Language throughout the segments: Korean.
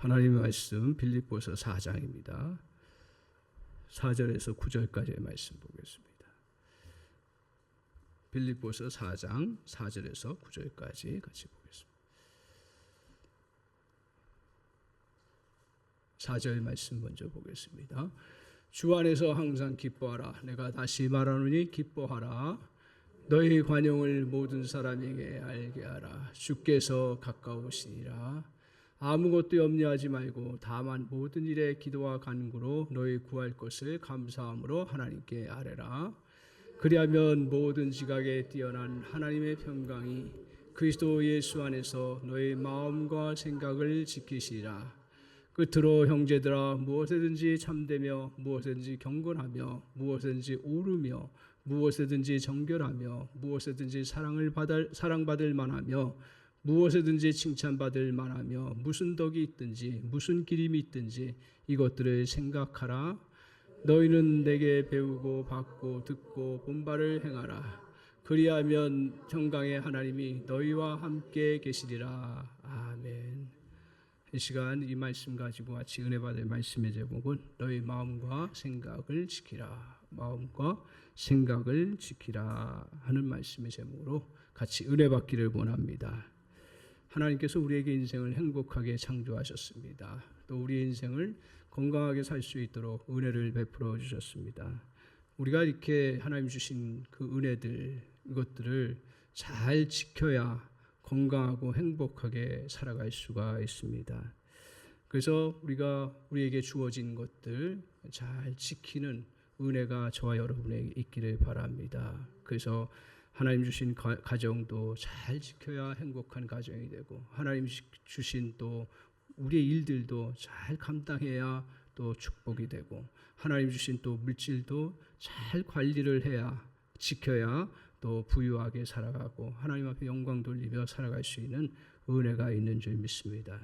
하나님의 말씀 빌립보서 4장입니다. 4절에서 9절까지의 말씀 보겠습니다. 빌립보서 4장 4절에서 9절까지 같이 보겠습니다. 4절 말씀 먼저 보겠습니다. 주 안에서 항상 기뻐하라. 내가 다시 말하노니 기뻐하라. 너희 관용을 모든 사람에게 알게 하라. 주께서 가까우시니라. 아무것도 염려하지 말고 다만 모든 일에 기도와 간구로 너희 구할 것을 감사함으로 하나님께 아뢰라. 그리하면 모든 지각에 뛰어난 하나님의 평강이 그리스도 예수 안에서 너희 마음과 생각을 지키시리라. 끝으로 형제들아, 무엇에든지 참되며 무엇에든지 경건하며 무엇에든지 오르며 무엇에든지 정결하며 무엇에든지 사랑받을 만하며 무엇에든지 칭찬받을 만하며 무슨 덕이 있든지 무슨 기림이 있든지 이것들을 생각하라. 너희는 내게 배우고 받고 듣고 본 바를 행하라. 그리하면 평강의 하나님이 너희와 함께 계시리라. 아멘. 이 시간 이 말씀 가지고 같이 은혜 받을 말씀의 제목은 너희 마음과 생각을 지키라. 마음과 생각을 지키라 하는 말씀의 제목으로 같이 은혜 받기를 원합니다. 하나님께서 우리에게 인생을 행복하게 창조하셨습니다. 또 우리의 인생을 건강하게 살 수 있도록 은혜를 베풀어 주셨습니다. 우리가 이렇게 하나님 주신 그 은혜들, 이것들을 잘 지켜야 건강하고 행복하게 살아갈 수가 있습니다. 그래서 우리에게 주어진 것들 잘 지키는 은혜가 저와 여러분에게 있기를 바랍니다. 그래서 하나님 주신 가정도 잘 지켜야 행복한 가정이 되고, 하나님 주신 또 우리의 일들도 잘 감당해야 또 축복이 되고, 하나님 주신 또 물질도 잘 관리를 해야, 지켜야 또 부유하게 살아가고 하나님 앞에 영광 돌리며 살아갈 수 있는 은혜가 있는 줄 믿습니다.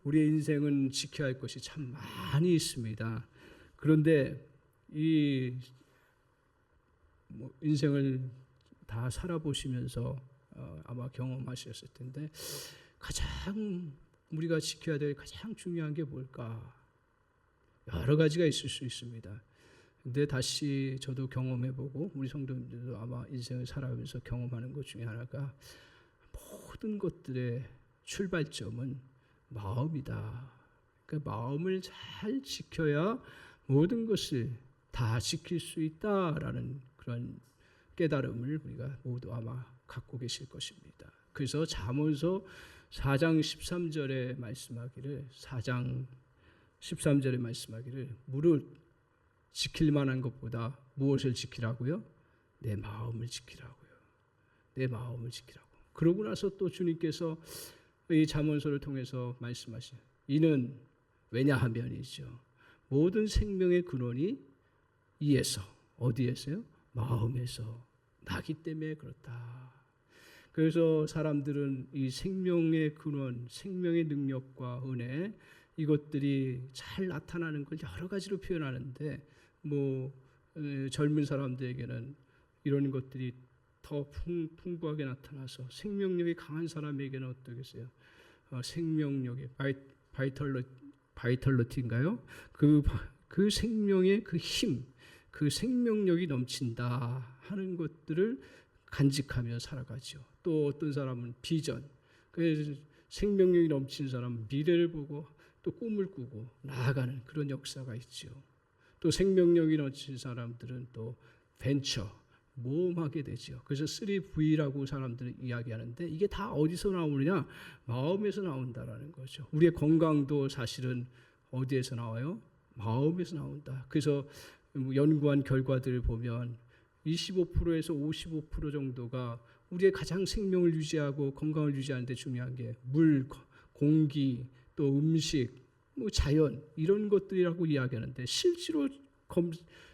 우리의 인생은 지켜야 할 것이 참 많이 있습니다. 그런데 이 인생을 다 살아보시면서 아마 경험하셨을 텐데 가장 우리가 지켜야 될 가장 중요한 게 뭘까? 여러 가지가 있을 수 있습니다. 근데 다시 저도 경험해보고 우리 성도님들도 아마 인생을 살아가면서 경험하는 것 중에 하나가 모든 것들의 출발점은 마음이다. 그러니까 마음을 잘 지켜야 모든 것을 다 지킬 수 있다라는 그런 깨달음을 우리가 모두 아마 갖고 계실 것입니다. 그래서 잠언서 4장 13절에 말씀하기를 무릇 지킬 만한 것보다 무엇을 지키라고요? 내 마음을 지키라고요. 내 마음을 지키라고. 그러고 나서 또 주님께서 이 잠언서를 통해서 말씀하신 이는 왜냐하면이죠. 모든 생명의 근원이 이에서, 어디에서요? 마음에서 나기 때문에 그렇다. 그래서 사람들은 이 생명의 근원, 생명의 능력과 은혜, 이것들이 잘 나타나는 걸 여러 가지로 표현하는데 젊은 사람들에게는 이런 것들이 더 풍부하게 나타나서 생명력이 강한 사람에게는 어떠겠어요? 생명력이 바이털러티인가요? 그 생명의 그 힘, 그 생명력이 넘친다 하는 것들을 간직하며 살아가죠. 또 어떤 사람은 비전, 그래서 생명력이 넘친 사람은 미래를 보고 또 꿈을 꾸고 나아가는 그런 역사가 있죠. 또 생명력이 넘친 사람들은 또 벤처, 모험하게 되죠. 그래서 3V라고 사람들은 이야기하는데 이게 다 어디서 나오느냐? 마음에서 나온다라는 거죠. 우리의 건강도 사실은 어디에서 나와요? 마음에서 나온다. 그래서 연구한 결과들을 보면 25%에서 55% 정도가 우리의 가장 생명을 유지하고 건강을 유지하는 데 중요한 게 물, 공기, 또 음식, 자연 이런 것들이라고 이야기하는데 실제로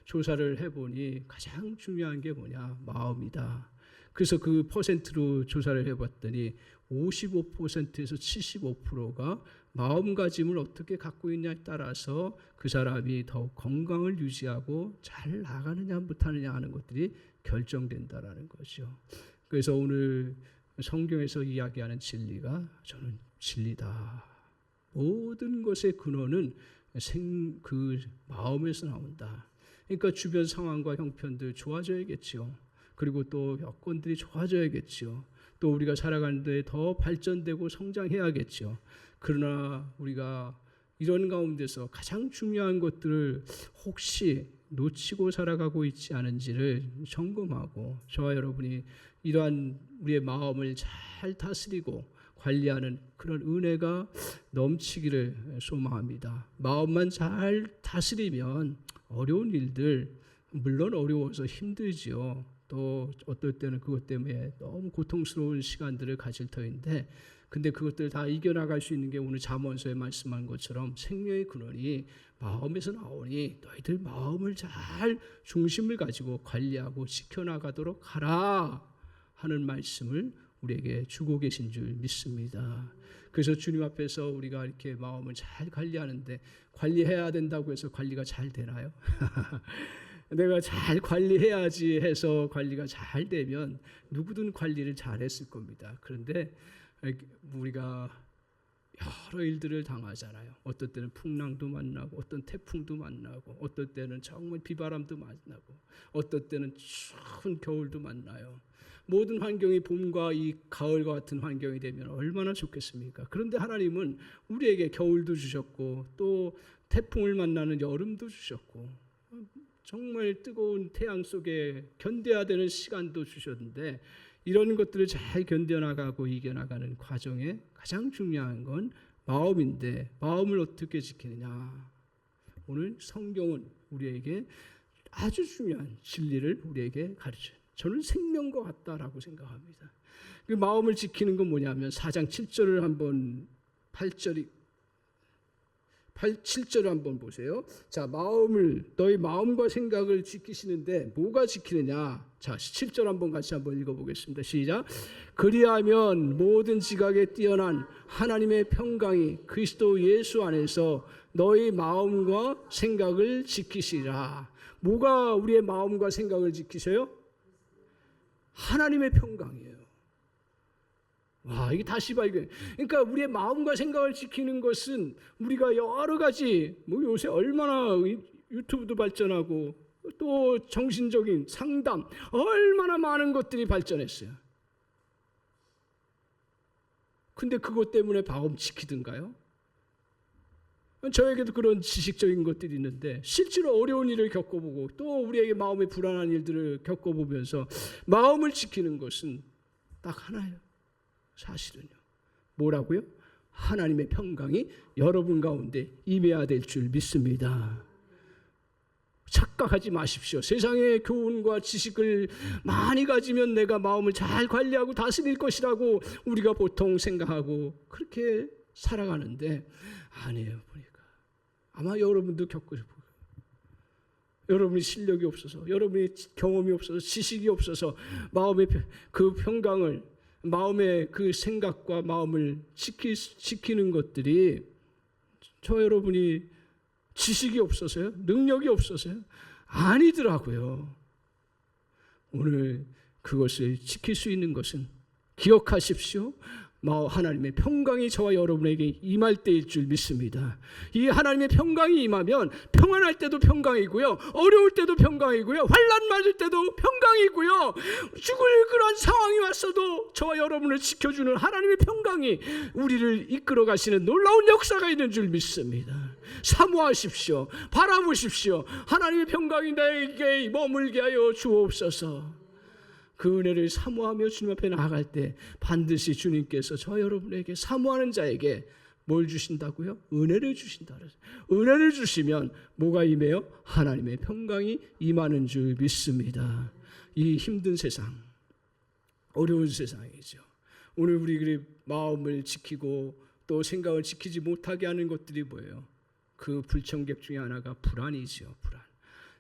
조사를 해보니 가장 중요한 게 뭐냐? 마음이다. 그래서 그 퍼센트로 조사를 해봤더니 55%에서 75%가 마음가짐을 어떻게 갖고 있냐에 따라서 그 사람이 더욱 건강을 유지하고 잘 나가느냐 못하느냐 하는 것들이 결정된다라는 거죠. 그래서 오늘 성경에서 이야기하는 진리가 저는 진리다. 모든 것의 근원은 그 마음에서 나온다. 그러니까 주변 상황과 형편들 좋아져야겠지요. 그리고 또 여건들이 좋아져야겠지요. 또 우리가 살아가는데 더 발전되고 성장해야겠지요. 그러나 우리가 이런 가운데서 가장 중요한 것들을 혹시 놓치고 살아가고 있지 않은지를 점검하고 저와 여러분이 이러한 우리의 마음을 잘 다스리고 관리하는 그런 은혜가 넘치기를 소망합니다. 마음만 잘 다스리면 어려운 일들, 물론 어려워서 힘들지요. 또 어떨 때는 그것 때문에 너무 고통스러운 시간들을 가질 터인데, 근데 그것들을 다 이겨나갈 수 있는 게 오늘 잠언서에 말씀한 것처럼 생명의 근원이 마음에서 나오니 너희들 마음을 잘 중심을 가지고 관리하고 지켜나가도록 하라 하는 말씀을 우리에게 주고 계신 줄 믿습니다. 그래서 주님 앞에서 우리가 이렇게 마음을 잘 관리하는데, 관리해야 된다고 해서 관리가 잘 되나요? 내가 잘 관리해야지 해서 관리가 잘 되면 누구든 관리를 잘 했을 겁니다. 그런데 우리가 여러 일들을 당하잖아요. 어떨 때는 풍랑도 만나고, 어떤 태풍도 만나고, 어떨 때는 정말 비바람도 만나고, 어떨 때는 추운 겨울도 만나요. 모든 환경이 봄과 이 가을과 같은 환경이 되면 얼마나 좋겠습니까? 그런데 하나님은 우리에게 겨울도 주셨고, 또 태풍을 만나는 여름도 주셨고, 정말 뜨거운 태양 속에 견뎌야 되는 시간도 주셨는데, 이런 것들을 잘 견뎌나가고 이겨나가는 과정에 가장 중요한 건 마음인데, 마음을 어떻게 지키느냐. 오늘 성경은 우리에게 아주 중요한 진리를 우리에게 가르쳐요. 저는 생명과 같다라고 생각합니다. 그 마음을 지키는 건 뭐냐면 4장 7절을 한번 7절을 한번 보세요. 자, 너희 마음과 생각을 지키시는데 뭐가 지키느냐? 자, 7절 한번 같이 한번 읽어보겠습니다. 시작. 그리하면 모든 지각에 뛰어난 하나님의 평강이 그리스도 예수 안에서 너희 마음과 생각을 지키시라. 뭐가 우리의 마음과 생각을 지키세요? 하나님의 평강이에요. 와, 이게 다시 발견. 그러니까 우리의 마음과 생각을 지키는 것은 우리가 여러 가지, 요새 얼마나 유튜브도 발전하고 또 정신적인 상담, 얼마나 많은 것들이 발전했어요. 근데 그것 때문에 마음 지키든가요? 저에게도 그런 지식적인 것들이 있는데, 실제로 어려운 일을 겪어보고 또 우리에게 마음에 불안한 일들을 겪어보면서 마음을 지키는 것은 딱 하나예요. 사실은요. 뭐라고요? 하나님의 평강이 여러분 가운데 임해야 될 줄 믿습니다. 착각하지 마십시오. 세상의 교훈과 지식을 많이 가지면 내가 마음을 잘 관리하고 다스릴 것이라고 우리가 보통 생각하고 그렇게 살아가는데, 아니에요. 보니까 아마 여러분도 겪으실 거예요. 여러분이 실력이 없어서, 여러분이 경험이 없어서, 지식이 없어서 마음의 그 평강을, 마음의 그 생각과 마음을 지키는 것들이, 저 여러분이 지식이 없어서요? 능력이 없어서요? 아니더라고요. 오늘 그것을 지킬 수 있는 것은 기억하십시오. 하나님의 평강이 저와 여러분에게 임할 때일 줄 믿습니다. 이 하나님의 평강이 임하면 평안할 때도 평강이고요, 어려울 때도 평강이고요, 환난 맞을 때도 평강이고요, 죽을 그런 상황이 왔어도 저와 여러분을 지켜주는 하나님의 평강이 우리를 이끌어 가시는 놀라운 역사가 있는 줄 믿습니다. 사모하십시오. 바라보십시오. 하나님의 평강이 나에게 머물게 하여 주옵소서. 그 은혜를 사모하며 주님 앞에 나아갈 때 반드시 주님께서 저 여러분에게 사모하는 자에게 뭘 주신다고요? 은혜를 주신다. 은혜를 주시면 뭐가 임해요? 하나님의 평강이 임하는 줄 믿습니다. 이 힘든 세상, 어려운 세상이죠. 오늘 우리 마음을 지키고 또 생각을 지키지 못하게 하는 것들이 뭐예요? 그 불청객 중에 하나가 불안이죠. 불안.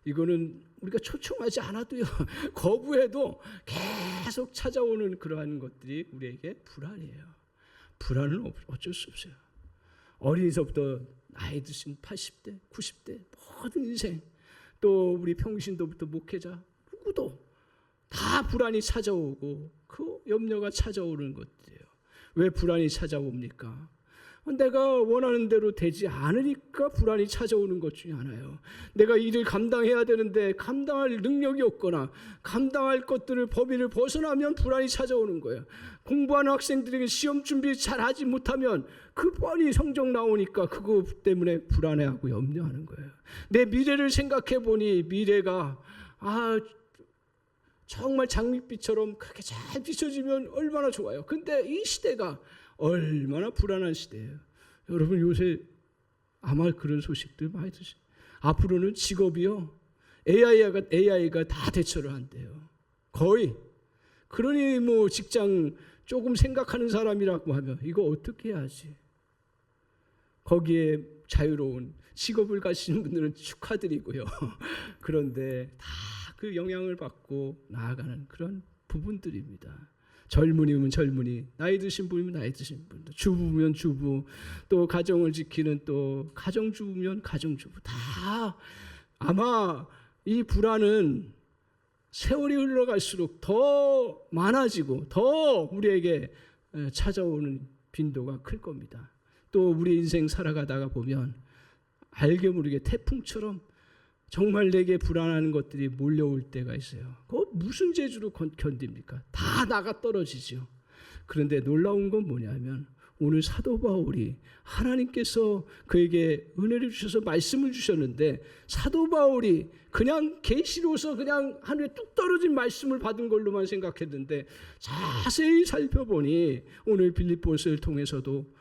이거는 우리가 초청하지 않아도요, 거부해도 계속 찾아오는 그러한 것들이 우리에게 불안이에요. 불안은 어쩔 수 없어요. 어린이서부터 나이 드신 80대, 90대 모든 인생, 또 우리 평신도부터 목회자 누구도 다 불안이 찾아오고 그 염려가 찾아오는 것들이에요. 왜 불안이 찾아옵니까? 내가 원하는 대로 되지 않으니까 불안이 찾아오는 것 중에 하나예요. 내가 일을 감당해야 되는데 감당할 능력이 없거나 감당할 것들을 범위를 벗어나면 불안이 찾아오는 거예요. 공부하는 학생들에게 시험 준비 잘 하지 못하면 그 뻔히 성적 나오니까 그거 때문에 불안해하고 염려하는 거예요. 내 미래를 생각해 보니 미래가 정말 장밋빛처럼 그렇게 잘 비춰지면 얼마나 좋아요. 근데 이 시대가 얼마나 불안한 시대예요. 여러분 요새 아마 그런 소식들 많이 드시죠. 앞으로는 직업이요 AI가 다 대처를 한대요. 거의. 그러니 뭐 직장 조금 생각하는 사람이라고 하면 이거 어떻게 해야지. 거기에 자유로운 직업을 가지는 분들은 축하드리고요. 그런데 다 그 영향을 받고 나아가는 그런 부분들입니다. 젊은이면 젊은이, 나이 드신 분이면 나이 드신 분들, 주부면 주부, 또 가정을 지키는 또 가정주부면 가정주부, 다 아마 이 불안은 세월이 흘러갈수록 더 많아지고 더 우리에게 찾아오는 빈도가 클 겁니다. 또 우리 인생 살아가다가 보면 알게 모르게 태풍처럼 정말 내게 불안한 것들이 몰려올 때가 있어요. 그거 무슨 재주로 견딥니까? 다 나가 떨어지죠. 그런데 놀라운 건 뭐냐면 오늘 사도 바울이 하나님께서 그에게 은혜를 주셔서 말씀을 주셨는데 사도 바울이 그냥 계시로서 그냥 하늘에 뚝 떨어진 말씀을 받은 걸로만 생각했는데 자세히 살펴보니 오늘 빌립보서를 통해서도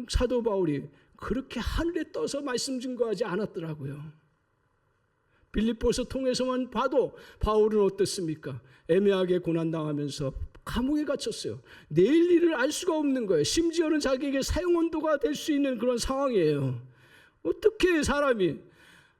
사도 바울이 그렇게 하늘에 떠서 말씀 증거하지 않았더라고요. 빌립보서 통해서만 봐도 바울은 어떻습니까? 애매하게 고난당하면서 감옥에 갇혔어요. 내일 일을 알 수가 없는 거예요. 심지어는 자기에게 사형언도가 될 수 있는 그런 상황이에요. 어떻게 사람이,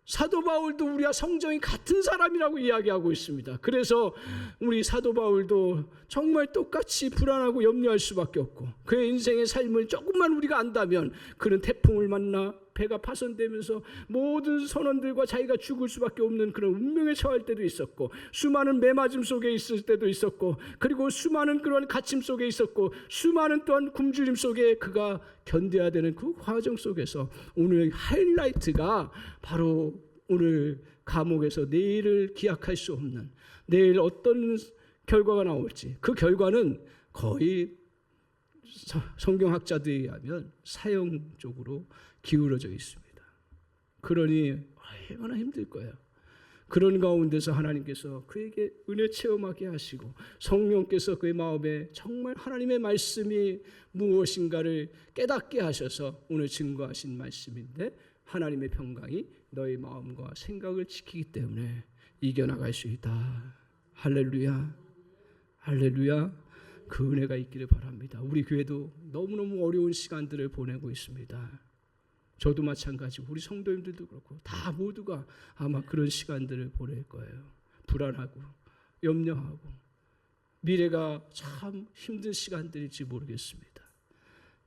사도 바울도 우리와 성정이 같은 사람이라고 이야기하고 있습니다. 그래서 우리 사도 바울도 정말 똑같이 불안하고 염려할 수밖에 없고 그의 인생의 삶을 조금만 우리가 안다면 그는 태풍을 만나 배가 파손되면서 모든 선원들과 자기가 죽을 수밖에 없는 그런 운명에 처할 때도 있었고 수많은 매맞음 속에 있을 때도 있었고 그리고 수많은 그런 갇힘 속에 있었고 수많은 또한 굶주림 속에 그가 견뎌야 되는 그 과정 속에서 오늘 하이라이트가 바로 오늘 감옥에서 내일을 기약할 수 없는 내일 어떤 결과가 나올지 그 결과는 거의 성경학자들에 의하면 사형 쪽으로 기울어져 있습니다. 그러니 얼마나 힘들 거예요. 그런 가운데서 하나님께서 그에게 은혜 체험하게 하시고 성령께서 그의 마음에 정말 하나님의 말씀이 무엇인가를 깨닫게 하셔서 오늘 증거하신 말씀인데 하나님의 평강이 너의 마음과 생각을 지키기 때문에 이겨나갈 수 있다. 할렐루야. 할렐루야. 그 은혜가 있기를 바랍니다. 우리 교회도 너무너무 어려운 시간들을 보내고 있습니다. 저도 마찬가지고 우리 성도님들도 그렇고 다 모두가 아마 그런 시간들을 보낼 거예요. 불안하고 염려하고 미래가 참 힘든 시간들일지 모르겠습니다.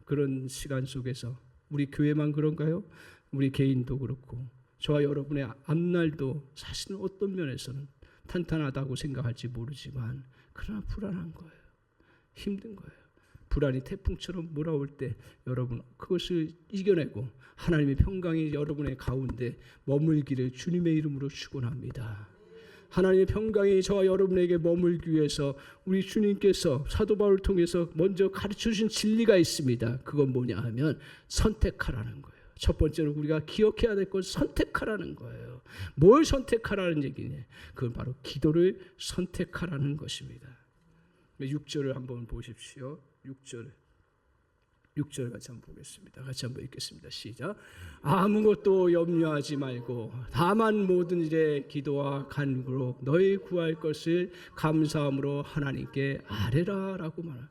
그런 시간 속에서 우리 교회만 그런가요? 우리 개인도 그렇고 저와 여러분의 앞날도 사실은 어떤 면에서는 탄탄하다고 생각할지 모르지만 그러나 불안한 거예요. 힘든 거예요. 불안이 태풍처럼 몰아올 때 여러분 그것을 이겨내고 하나님의 평강이 여러분의 가운데 머물기를 주님의 이름으로 축원합니다. 하나님의 평강이 저와 여러분에게 머물기 위해서 우리 주님께서 사도 바울을 통해서 먼저 가르쳐 주신 진리가 있습니다. 그건 뭐냐 하면 선택하라는 거예요. 첫 번째로 우리가 기억해야 될 건 선택하라는 거예요. 뭘 선택하라는 얘기냐? 그건 바로 기도를 선택하라는 것입니다. 6절을 한번 보십시오. 6절 같이 한번 보겠습니다. 같이 한번 읽겠습니다. 시작. 아무것도 염려하지 말고 다만 모든 일에 기도와 간구로 너희 구할 것을 감사함으로 하나님께 아뢰라라고 말합니다.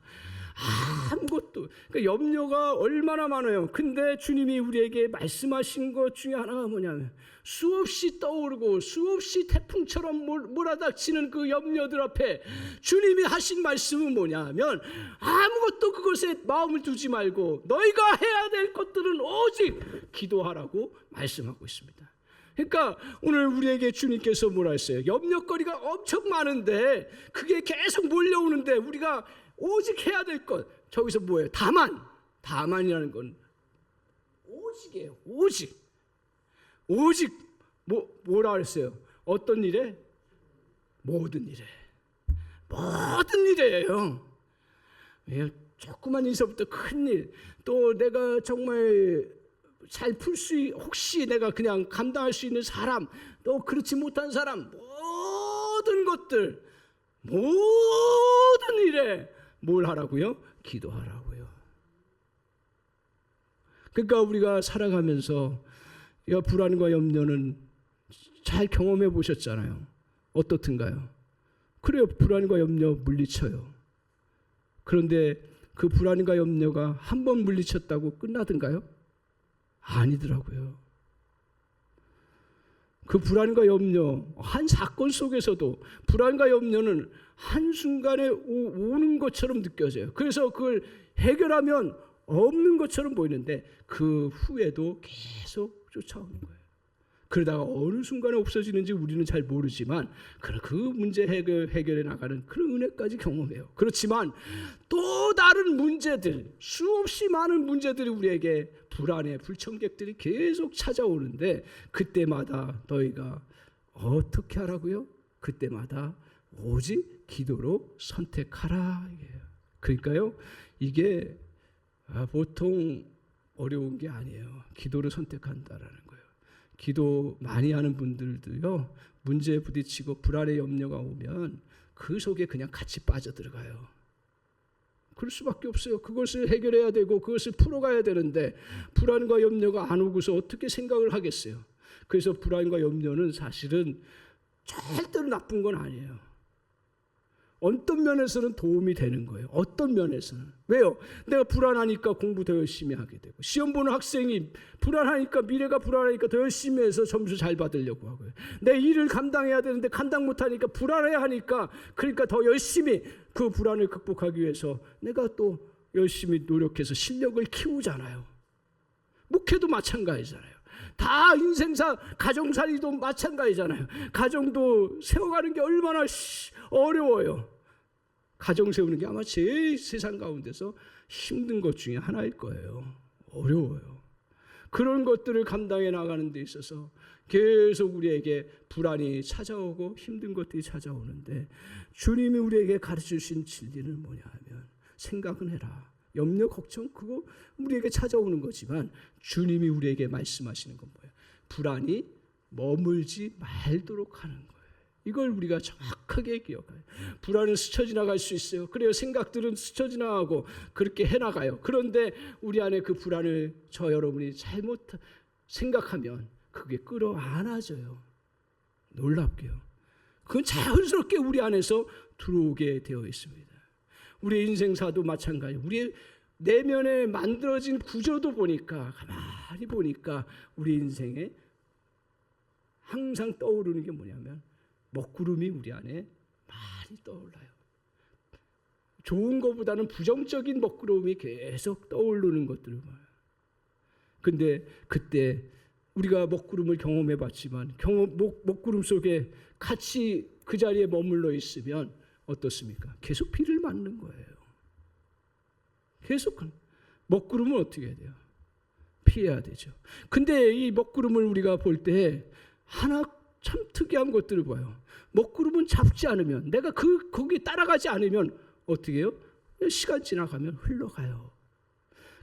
아무것도 그러니까 염려가 얼마나 많아요. 근데 주님이 우리에게 말씀하신 것 중에 하나가 뭐냐면 수없이 떠오르고 수없이 태풍처럼 몰아닥치는 그 염려들 앞에 주님이 하신 말씀은 뭐냐면 아무것도 그것에 마음을 두지 말고 너희가 해야 될 것들은 오직 기도하라고 말씀하고 있습니다. 그러니까 오늘 우리에게 주님께서 뭐라 했어요? 염려거리가 엄청 많은데 그게 계속 몰려오는데 우리가 오직 해야 될 것 저기서 뭐예요? 다만이라는 건 오직이에요. 오직 뭐라 그랬어요? 어떤 일에? 모든 일이에요. 조그만 일서부터 큰 일, 또 내가 정말 잘 풀 수, 혹시 내가 그냥 감당할 수 있는 사람, 또 그렇지 못한 사람, 모든 것들, 모든 일에 뭘 하라고요? 기도하라고요. 그러니까 우리가 살아가면서 이 불안과 염려는 잘 경험해 보셨잖아요. 어떻든가요? 그래요. 불안과 염려 물리쳐요. 그런데 그 불안과 염려가 한 번 물리쳤다고 끝나든가요? 아니더라고요. 그 불안과 염려, 한 사건 속에서도 불안과 염려는 한순간에 오는 것처럼 느껴져요. 그래서 그걸 해결하면 없는 것처럼 보이는데 그 후에도 계속 쫓아오는 거예요. 그러다가 어느 순간에 없어지는지 우리는 잘 모르지만 그 문제 해결해 나가는 그런 은혜까지 경험해요. 그렇지만 또 다른 문제들, 수없이 많은 문제들이 우리에게 불안해, 불청객들이 계속 찾아오는데 그때마다 너희가 어떻게 하라고요? 그때마다 오직 기도로 선택하라. 그러니까요, 이게 보통 어려운 게 아니에요. 기도를 선택한다라는 거예요. 기도 많이 하는 분들도요, 문제에 부딪히고 불안의 염려가 오면 그 속에 그냥 같이 빠져들어가요. 그럴 수밖에 없어요. 그것을 해결해야 되고 그것을 풀어가야 되는데 불안과 염려가 안 오고서 어떻게 생각을 하겠어요. 그래서 불안과 염려는 사실은 절대로 나쁜 건 아니에요. 어떤 면에서는 도움이 되는 거예요. 어떤 면에서는. 왜요? 내가 불안하니까 공부 더 열심히 하게 되고, 시험 보는 학생이 불안하니까, 미래가 불안하니까 더 열심히 해서 점수 잘 받으려고 하고요. 내 일을 감당해야 되는데 감당 못하니까 불안해 하니까, 그러니까 더 열심히 그 불안을 극복하기 위해서 내가 또 열심히 노력해서 실력을 키우잖아요. 목회도 마찬가지잖아요. 다 인생사, 가정살이도 마찬가지잖아요. 가정도 세워가는 게 얼마나 어려워요. 가정 세우는 게 아마 제일 세상 가운데서 힘든 것 중에 하나일 거예요. 어려워요. 그런 것들을 감당해 나가는 데 있어서 계속 우리에게 불안이 찾아오고 힘든 것들이 찾아오는데, 주님이 우리에게 가르쳐주신 진리는 뭐냐 하면, 생각은 해라. 염려, 걱정, 그거 우리에게 찾아오는 거지만 주님이 우리에게 말씀하시는 건 뭐예요? 불안이 머물지 말도록 하는 거예요. 이걸 우리가 정확하게 기억해요. 불안은 스쳐 지나갈 수 있어요. 그래요. 생각들은 스쳐 지나가고 그렇게 해나가요. 그런데 우리 안에 그 불안을 여러분이 잘못 생각하면 그게 끌어안아져요. 놀랍게요. 그건 자연스럽게 우리 안에서 들어오게 되어 있습니다. 우리 인생사도 마찬가지. 우리 내면에 만들어진 구조도 보니까, 가만히 보니까 우리 인생에 항상 떠오르는 게 뭐냐면 먹구름이 우리 안에 많이 떠올라요. 좋은 것보다는 부정적인 먹구름이 계속 떠오르는 것들을 봐요. 근데 그때 우리가 먹구름을 경험해 봤지만 먹구름 속에 같이 그 자리에 머물러 있으면 어떻습니까? 계속 비를 맞는 거예요. 계속. 먹구름은 어떻게 해야 돼요? 피해야 되죠. 근데 이 먹구름을 우리가 볼 때 하나 참 특이한 것들을 봐요. 먹구름은 잡지 않으면, 내가 거기에 따라가지 않으면 어떻게 해요? 시간 지나가면 흘러가요.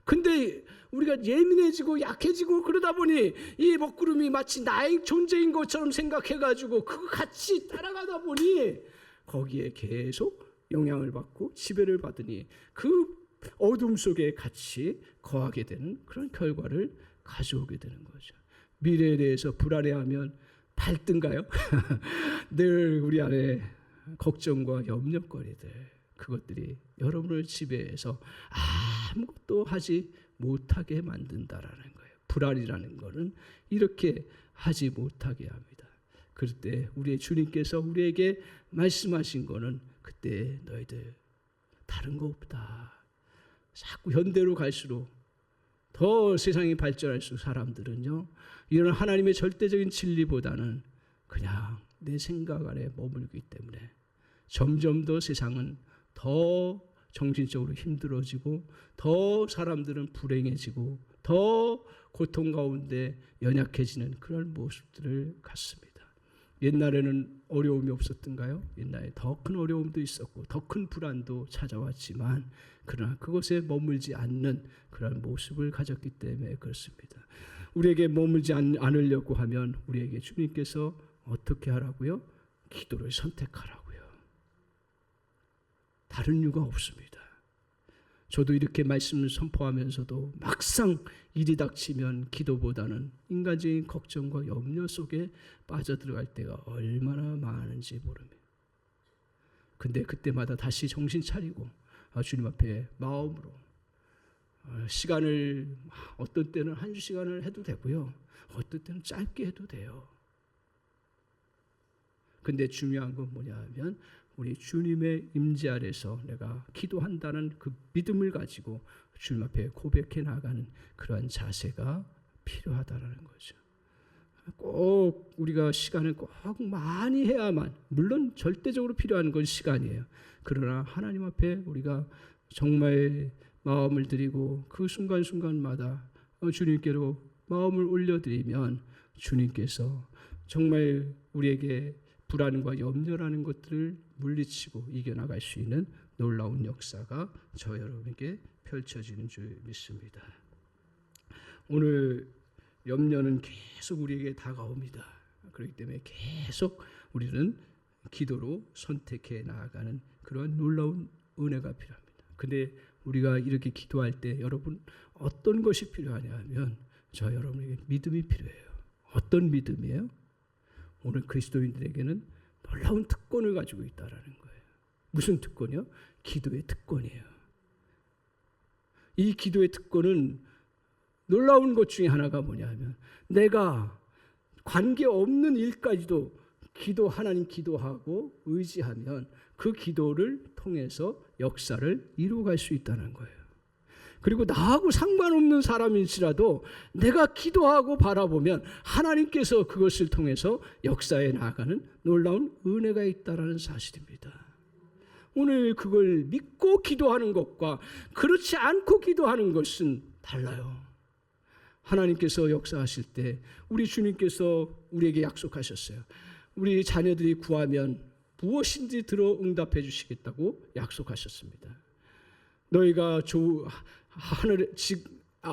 근데 우리가 예민해지고 약해지고 그러다 보니 이 먹구름이 마치 나의 존재인 것처럼 생각해가지고 그거 같이 따라가다 보니 거기에 계속 영향을 받고 지배를 받으니 그 어둠 속에 같이 거하게 되는 그런 결과를 가져오게 되는 거죠. 미래에 대해서 불안해하면 발든가요? 늘 우리 안에 걱정과 염려거리들, 그것들이 여러분을 지배해서 아무것도 하지 못하게 만든다라는 거예요. 불안이라는 것은 이렇게 하지 못하게 합니다. 그럴 때 우리의 주님께서 우리에게 말씀하신 거는, 그때 너희들 다른 거 없다. 자꾸 현대로 갈수록 더 세상이 발전할수록 사람들은요, 이런 하나님의 절대적인 진리보다는 그냥 내 생각 안에 머물기 때문에 점점 더 세상은 더 정신적으로 힘들어지고 더 사람들은 불행해지고 더 고통 가운데 연약해지는 그런 모습들을 갖습니다. 옛날에는 어려움이 없었던가요? 옛날에 더 큰 어려움도 있었고 더 큰 불안도 찾아왔지만 그러나 그것에 머물지 않는 그런 모습을 가졌기 때문에 그렇습니다. 우리에게 머물지 않으려고 하면 우리에게 주님께서 어떻게 하라고요? 기도를 선택하라고요. 다른 이유가 없습니다. 저도 이렇게 말씀을 선포하면서도 막상 일이 닥치면 기도보다는 인간적인 걱정과 염려 속에 빠져들어갈 때가 얼마나 많은지 모릅니다. 근데 그때마다 다시 정신 차리고 주님 앞에 마음으로 시간을 어떤 때는 1시간을 해도 되고요. 어떤 때는 짧게 해도 돼요. 근데 중요한 건 뭐냐 하면 우리 주님의 임재 아래서 내가 기도한다는 그 믿음을 가지고 주님 앞에 고백해 나가는 그러한 자세가 필요하다라는 거죠. 꼭 우리가 시간을 꼭 많이 해야만, 물론 절대적으로 필요한 건 시간이에요. 그러나 하나님 앞에 우리가 정말 마음을 드리고 그 순간순간마다 주님께로 마음을 올려드리면 주님께서 정말 우리에게 불안과 염려라는 것들을 물리치고 이겨나갈 수 있는 놀라운 역사가 저 여러분에게 펼쳐지는 줄 믿습니다. 오늘 염려는 계속 우리에게 다가옵니다. 그렇기 때문에 계속 우리는 기도로 선택해 나아가는 그런 놀라운 은혜가 필요합니다. 근데 우리가 이렇게 기도할 때 여러분 어떤 것이 필요하냐 하면 저 여러분에게 믿음이 필요해요. 어떤 믿음이에요? 오늘 그리스도인들에게는 놀라운 특권을 가지고 있다라는 거예요. 무슨 특권이요? 기도의 특권이에요. 이 기도의 특권은 놀라운 것 중에 하나가 뭐냐면 내가 관계없는 일까지도 하나님 기도하고 의지하면 그 기도를 통해서 역사를 이루어갈 수 있다는 거예요. 그리고 나하고 상관없는 사람일지라도 내가 기도하고 바라보면 하나님께서 그것을 통해서 역사에 나아가는 놀라운 은혜가 있다는 사실입니다. 오늘 그걸 믿고 기도하는 것과 그렇지 않고 기도하는 것은 달라요. 하나님께서 역사하실 때 우리 주님께서 우리에게 약속하셨어요. 우리 자녀들이 구하면 무엇인지 들어 응답해 주시겠다고 약속하셨습니다. 너희가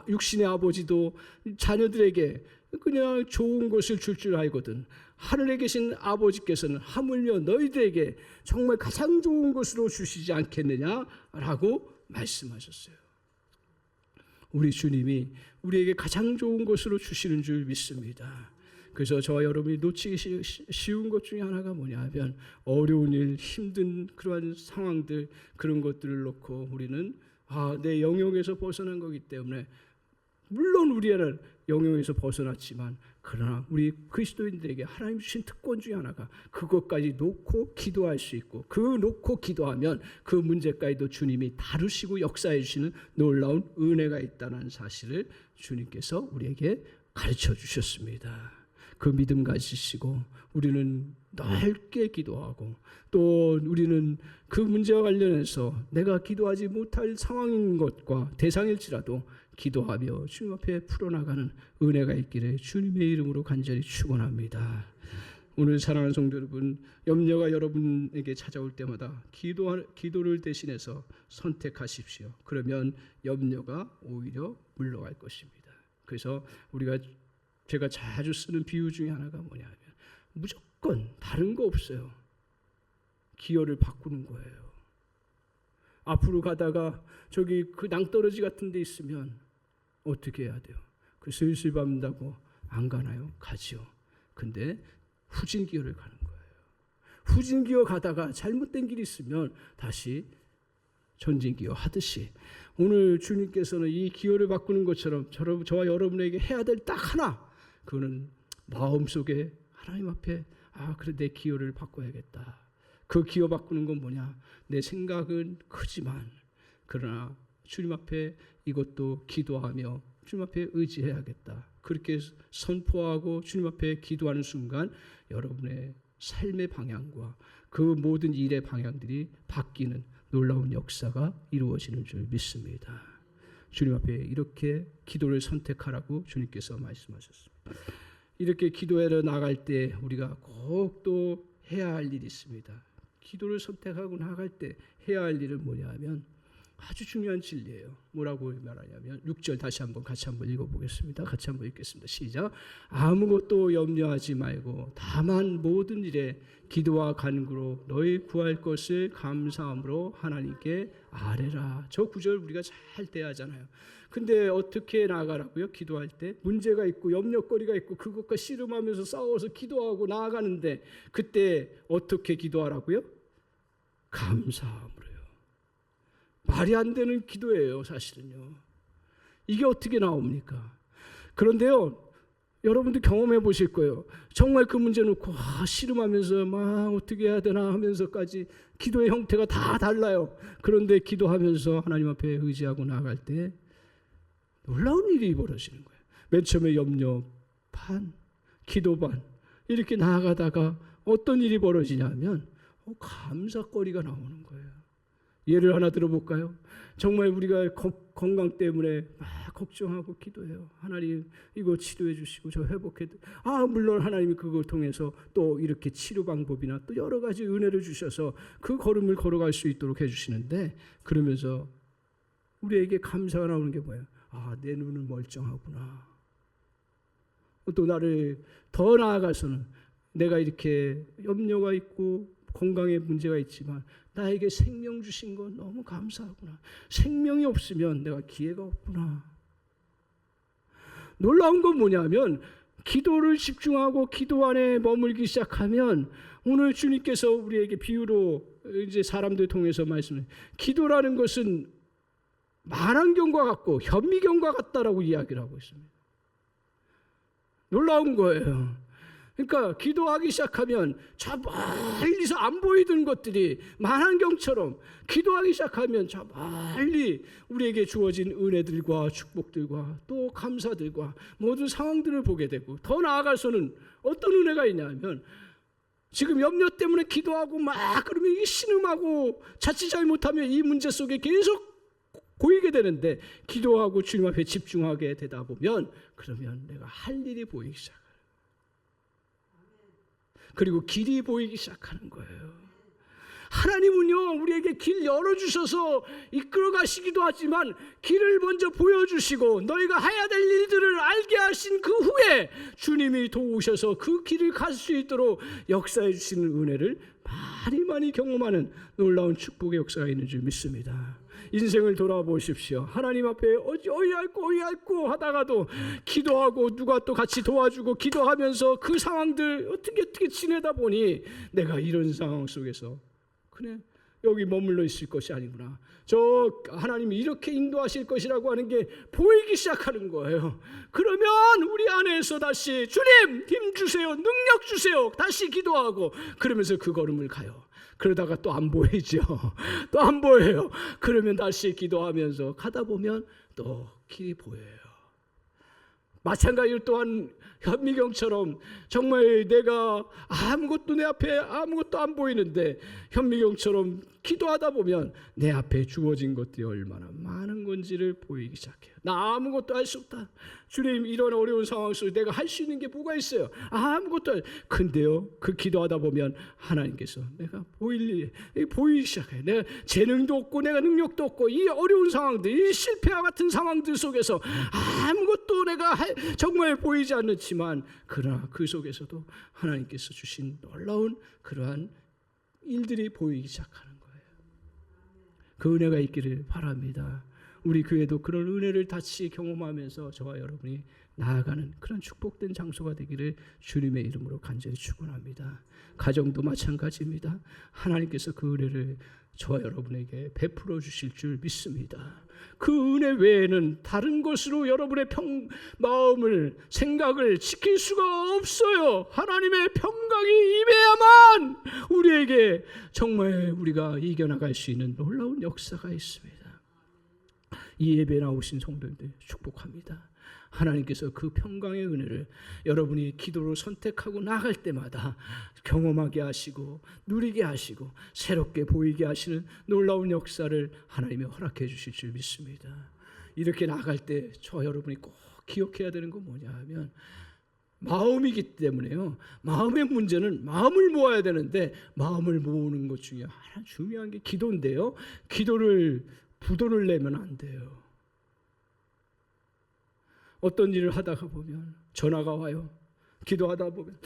육신의 아버지도 자녀들에게 그냥 좋은 것을 줄 알거든 하늘에 계신 아버지께서는 하물며 너희들에게 정말 가장 좋은 것으로 주시지 않겠느냐라고 말씀하셨어요. 우리 주님이 우리에게 가장 좋은 것으로 주시는 줄 믿습니다. 그래서 저와 여러분이 놓치기 쉬운 것 중에 하나가 뭐냐 하면 어려운 일, 힘든 그러한 상황들 그런 것들을 놓고 우리는 내 영역에서 벗어난 거기 때문에 물론 우리는 영역에서 벗어났지만 그러나 우리 그리스도인들에게 하나님 주신 특권 중에 하나가 그것까지 놓고 기도할 수 있고 그 놓고 기도하면 그 문제까지도 주님이 다루시고 역사해 주시는 놀라운 은혜가 있다는 사실을 주님께서 우리에게 가르쳐 주셨습니다. 그 믿음 가지시고 우리는 넓게 기도하고 또 우리는 그 문제와 관련해서 내가 기도하지 못할 상황인 것과 대상일지라도 기도하며 주님 앞에 풀어나가는 은혜가 있기를 주님의 이름으로 간절히 축원합니다. 오늘 사랑하는 성도 여러분, 염려가 여러분에게 찾아올 때마다 기도를 대신해서 선택하십시오. 그러면 염려가 오히려 물러갈 것입니다. 그래서 제가 자주 쓰는 비유 중에 하나가 뭐냐면 무조건 다른 거 없어요. 기어를 바꾸는 거예요. 앞으로 가다가 저기 그 낭떠러지 같은 데 있으면 어떻게 해야 돼요? 그 슬슬 밟는다고 안 가나요? 가지요. 근데 후진 기어를 가는 거예요. 후진 기어 가다가 잘못된 길이 있으면 다시 전진 기어 하듯이 오늘 주님께서는 이 기어를 바꾸는 것처럼 저와 여러분에게 해야 될 딱 하나, 그거는 마음속에 하나님 앞에 그래 내 기어를 바꿔야겠다. 그 기어 바꾸는 건 뭐냐? 내 생각은 크지만 그러나 주님 앞에 이것도 기도하며 주님 앞에 의지해야겠다. 그렇게 선포하고 주님 앞에 기도하는 순간 여러분의 삶의 방향과 그 모든 일의 방향들이 바뀌는 놀라운 역사가 이루어지는 줄 믿습니다. 주님 앞에 이렇게 기도를 선택하라고 주님께서 말씀하셨습니다. 이렇게 기도하러 나갈 때 우리가 꼭 또 해야 할 일이 있습니다. 기도를 선택하고 나갈 때 해야 할 일은 뭐냐 하면 아주 중요한 진리예요. 뭐라고 말하냐면 6절 다시 한번 같이 한번 읽어보겠습니다. 같이 한번 읽겠습니다. 시작. 아무것도 염려하지 말고 다만 모든 일에 기도와 간구로 너희 구할 것을 감사함으로 하나님께 아뢰라. 저 구절 우리가 잘 떼야잖아요. 근데 어떻게 나아가라고요? 기도할 때 문제가 있고 염려거리가 있고 그것과 씨름하면서 싸워서 기도하고 나아가는데 그때 어떻게 기도하라고요? 감사함으로요. 말이 안 되는 기도예요, 사실은요. 이게 어떻게 나옵니까? 그런데요, 여러분도 경험해 보실 거예요. 정말 그 문제 놓고 씨름하면서 막 어떻게 해야 되나 하면서까지 기도의 형태가 다 달라요. 그런데 기도하면서 하나님 앞에 의지하고 나아갈 때 놀라운 일이 벌어지는 거예요. 맨 처음에 염려 반, 기도 반 이렇게 나아가다가 어떤 일이 벌어지냐면 감사거리가 나오는 거예요. 예를 하나 들어볼까요? 정말 우리가 건강 때문에 막 걱정하고 기도해요. 하나님 이거 치료해 주시고 저 회복해. 물론 하나님이 그걸 통해서 또 이렇게 치료 방법이나 또 여러 가지 은혜를 주셔서 그 걸음을 걸어갈 수 있도록 해주시는데 그러면서 우리에게 감사가 나오는 게 뭐예요? 내 눈은 멀쩡하구나. 또 나를 더 나아가서는 내가 이렇게 염려가 있고 건강에 문제가 있지만 나에게 생명 주신 건 너무 감사하구나. 생명이 없으면 내가 기회가 없구나. 놀라운 건 뭐냐면 기도를 집중하고 기도 안에 머물기 시작하면 오늘 주님께서 우리에게 비유로 이제 사람들 통해서 말씀을 기도라는 것은 만안경과 같고 현미경과 같다라고 이야기를 하고 있습니다. 놀라운 거예요. 그러니까 기도하기 시작하면 저 멀리서 안 보이던 것들이 만안경처럼 기도하기 시작하면 저 멀리 우리에게 주어진 은혜들과 축복들과 또 감사들과 모든 상황들을 보게 되고 더 나아가서는 어떤 은혜가 있냐면 지금 염려 때문에 기도하고 막 그러면 이 신음하고 자칫 잘못하면 이 문제 속에 계속 고이게 되는데 기도하고 주님 앞에 집중하게 되다 보면 그러면 내가 할 일이 보이기 시작해요. 그리고 길이 보이기 시작하는 거예요. 하나님은요 우리에게 길 열어주셔서 이끌어 가시기도 하지만 길을 먼저 보여주시고 너희가 해야 될 일들을 알게 하신 그 후에 주님이 도우셔서 그 길을 갈 수 있도록 역사해 주시는 은혜를 많이 경험하는 놀라운 축복의 역사가 있는 줄 믿습니다. 인생을 돌아보십시오. 하나님 앞에 어이할꼬 하다가도 기도하고 누가 또 같이 도와주고 기도하면서 그 상황들 어떻게 지내다 보니 내가 이런 상황 속에서 그래 여기 머물러 있을 것이 아니구나. 저 하나님이 이렇게 인도하실 것이라고 하는 게 보이기 시작하는 거예요. 그러면 우리 안에서 다시 주님 힘 주세요. 능력 주세요. 다시 기도하고 그러면서 그 걸음을 가요. 그러다가 또 안 보이죠. 또 안 보여요. 그러면 다시 기도하면서 가다 보면 또 길이 보여요. 마찬가지로 또한 현미경처럼 정말 내가 아무것도 내 앞에 아무것도 안 보이는데 현미경처럼 기도하다 보면 내 앞에 주어진 것들이 얼마나 많은 건지를 보이기 시작해요. 나 아무것도 할 수 없다. 주님 이런 어려운 상황 속에 내가 할 수 있는 게 뭐가 있어요? 아무것도 근데요 그 기도하다 보면 하나님께서 내가 보이기 시작해요. 내가 재능도 없고 내가 능력도 없고 이 어려운 상황들 이 실패와 같은 상황들 속에서 아무것도 내가 정말 보이지 않지만 그러나 그 속에서도 하나님께서 주신 놀라운 그러한 일들이 보이기 시작하는 거예요. 그 은혜가 있기를 바랍니다. 우리 교회도 그런 은혜를 다시 경험하면서 저와 여러분이 나아가는 그런 축복된 장소가 되기를 주님의 이름으로 간절히 축원합니다. 가정도 마찬가지입니다. 하나님께서 그 은혜를 저와 여러분에게 베풀어 주실 줄 믿습니다. 그 은혜 외에는 다른 것으로 여러분의 마음을 생각을 지킬 수가 없어요. 하나님의 평강이 임해야만 우리에게 정말 우리가 이겨나갈 수 있는 놀라운 역사가 있습니다. 이 예배에 나오신 성도님들 축복합니다. 하나님께서 그 평강의 은혜를 여러분이 기도로 선택하고 나갈 때마다 경험하게 하시고 누리게 하시고 새롭게 보이게 하시는 놀라운 역사를 하나님이 허락해 주실 줄 믿습니다. 이렇게 나갈 때 저 여러분이 꼭 기억해야 되는 건 뭐냐 하면 마음이기 때문에요. 마음의 문제는 마음을 모아야 되는데 마음을 모으는 것 중에 하나 중요한 게 기도인데요. 부도를 내면 안 돼요. 어떤 일을 하다가 보면 전화가 와요. 기도하다 보면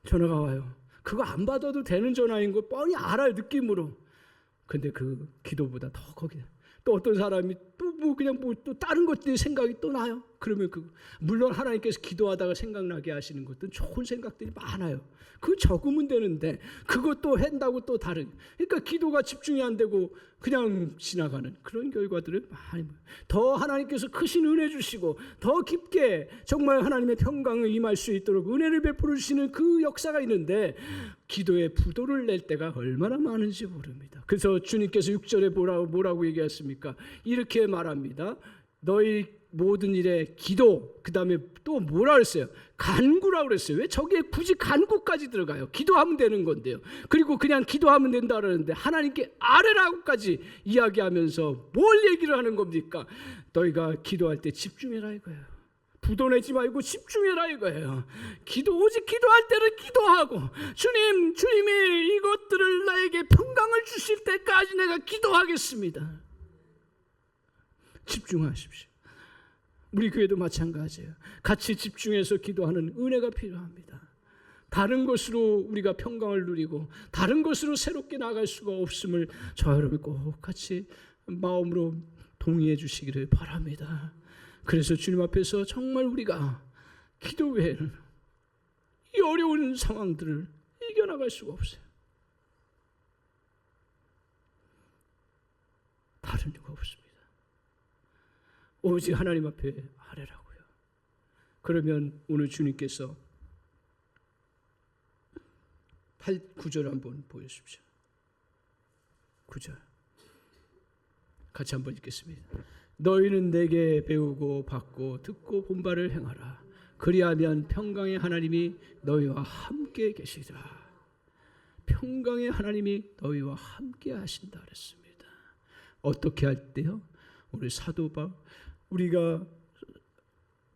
전화가 와요. 그거 안 받아도 되는 전화인 거 뻔히 알아요, 느낌으로. 근데 그 기도보다 더 거기에 또 어떤 사람이 또 다른 것들이 생각이 또 나요. 그러면 물론 하나님께서 기도하다가 생각나게 하시는 것들은 좋은 생각들이 많아요. 그거 적으면 되는데 그것도 한다고 또 다른. 그러니까 기도가 집중이 안 되고 그냥 지나가는 그런 결과들을 많이. 더 하나님께서 크신 은혜 주시고 더 깊게 정말 하나님의 평강을 임할 수 있도록 은혜를 베풀어 주시는 그 역사가 있는데 기도에 부도를 낼 때가 얼마나 많은지 모릅니다. 그래서 주님께서 6절에 뭐라고 얘기했습니까? 이렇게 말합니다. 너희 모든 일에 기도, 그 다음에 또 뭐라 그랬어요? 간구라고 그랬어요. 왜 저기에 굳이 간구까지 들어가요? 기도하면 되는 건데요. 그리고 그냥 기도하면 된다 그러는데 하나님께 아뢰라고까지 이야기하면서 뭘 얘기를 하는 겁니까? 너희가 기도할 때 집중해라 이거예요. 부도내지 말고 집중해라 이거예요. 오직 기도할 때는 기도하고 주님이 이것들을 나에게 평강을 주실 때까지 내가 기도하겠습니다. 집중하십시오. 우리 교회도 마찬가지예요. 같이 집중해서 기도하는 은혜가 필요합니다. 다른 것으로 우리가 평강을 누리고 다른 것으로 새롭게 나갈 수가 없음을 저 여러분 꼭 같이 마음으로 동의해 주시기를 바랍니다. 그래서 주님 앞에서 정말 우리가 기도 외에는 이 어려운 상황들을 이겨나갈 수가 없어요. 다른 이유가 없습니다. 오직 하나님 앞에 아뢰라고요. 그러면 오늘 주님께서 9절 한번 보여주십시오. 9절 같이 한번 읽겠습니다. 너희는 내게 배우고 받고 듣고 본 바를 행하라. 그리하면 평강의 하나님이 너희와 함께 계시리라. 평강의 하나님이 너희와 함께 하신다 그랬습니다. 어떻게 할 때요? 우리 사도 바울, 우리가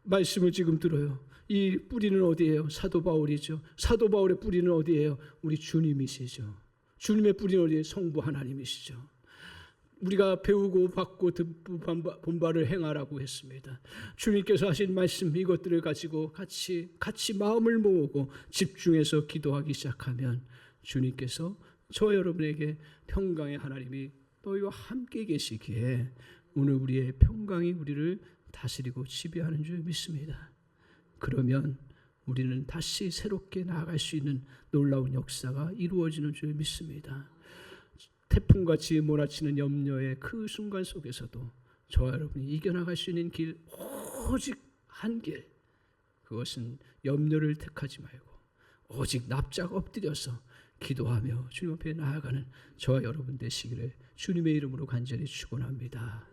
말씀을 지금 들어요. 이 뿌리는 어디예요? 사도 바울이죠. 사도 바울의 뿌리는 어디예요? 우리 주님이시죠. 주님의 뿌리는 어디예요? 성부 하나님이시죠. 우리가 배우고 받고 듣고 본 바를 행하라고 했습니다. 주님께서 하신 말씀 이것들을 가지고 같이 마음을 모으고 집중해서 기도하기 시작하면 주님께서 저 여러분에게 평강의 하나님이 너희와 함께 계시기에 오늘 우리의 평강이 우리를 다스리고 지배하는 줄 믿습니다. 그러면 우리는 다시 새롭게 나아갈 수 있는 놀라운 역사가 이루어지는 줄 믿습니다. 태풍같이 몰아치는 염려의 그 순간 속에서도 저와 여러분이 이겨나갈 수 있는 길 오직 한 길, 그것은 염려를 택하지 말고 오직 납작 엎드려서 기도하며 주님 앞에 나아가는 저와 여러분 되시기를 주님의 이름으로 간절히 축원합니다.